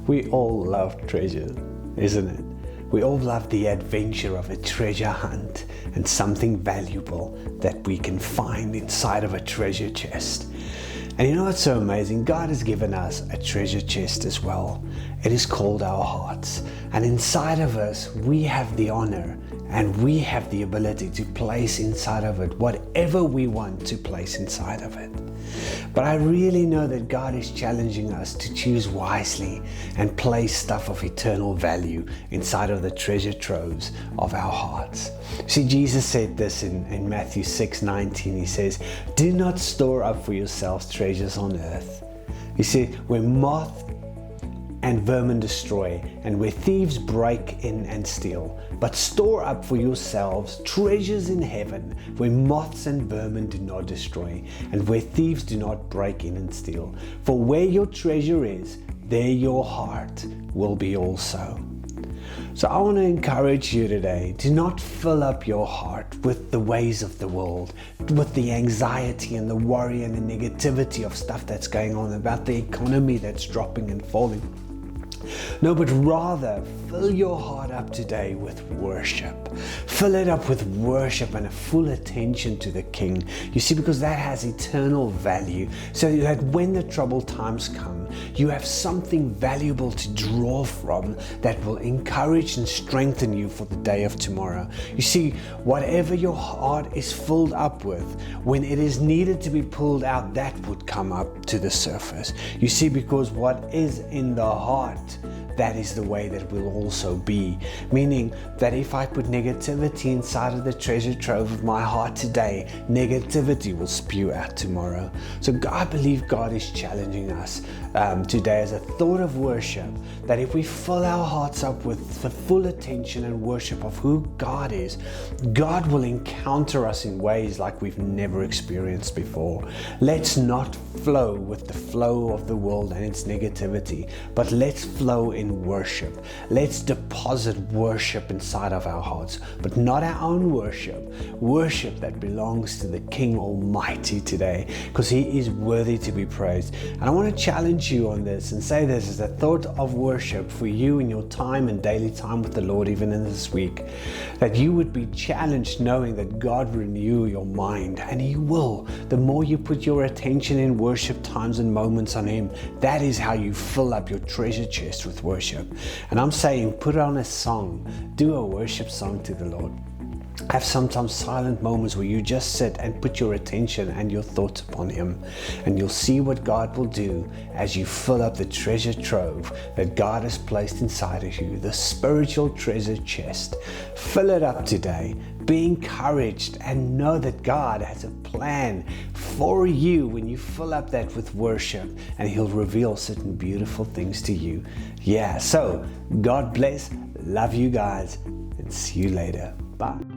We all love treasure, isn't it? We all love the adventure of a treasure hunt and something valuable that we can find inside of a treasure chest. And you know what's so amazing? God has given us a treasure chest as well. It is called our hearts. And inside of us, we have the honor and we have the ability to place inside of it whatever we want to place inside of it. But I really know that God is challenging us to choose wisely and place stuff of eternal value inside of the treasure troves of our hearts. See, Jesus said this in Matthew 6:19. He says, "Do not store up for yourselves treasures on earth." You see, where moth and vermin destroy, and where thieves break in and steal. But store up for yourselves treasures in heaven, where moths and vermin do not destroy, and where thieves do not break in and steal. For where your treasure is, there your heart will be also. So I want to encourage you today to not fill up your heart with the ways of the world, with the anxiety and the worry and the negativity of stuff that's going on, about the economy that's dropping and falling. No, but rather fill your heart up today with worship. Fill it up with worship and a full attention to the King. You see, because that has eternal value, so that when the troubled times come, you have something valuable to draw from that will encourage and strengthen you for the day of tomorrow. You see, whatever your heart is filled up with, when it is needed to be pulled out, that would come up to the surface. You see, because what is in the heart, that is the way that will also be. Meaning that if I put negativity inside of the treasure trove of my heart today, negativity will spew out tomorrow. So I believe God is challenging us today as a thought of worship, that if we fill our hearts up with the full attention and worship of who God is, God will encounter us in ways like we've never experienced before. Let's not flow with the flow of the world and its negativity, but let's flow in worship. Let's deposit worship inside of our hearts, but not our own worship. Worship that belongs to the King Almighty today, because He is worthy to be praised. And I want to challenge you on this and say this as a thought of worship for you in your time and daily time with the Lord, even in this week, that you would be challenged knowing that God will renew your mind, and He will. The more you put your attention in worship times and moments on Him, that is how you fill up your treasure chest with worship. And I'm saying, put on a song, do a worship song to the Lord. Have sometimes silent moments where you just sit and put your attention and your thoughts upon Him, and you'll see what God will do as you fill up the treasure trove that God has placed inside of you, the spiritual treasure chest. Fill it up today. Be encouraged and know that God has a plan for you when you fill up that with worship, and He'll reveal certain beautiful things to you. Yeah, so God bless, love you guys, and see you later. Bye.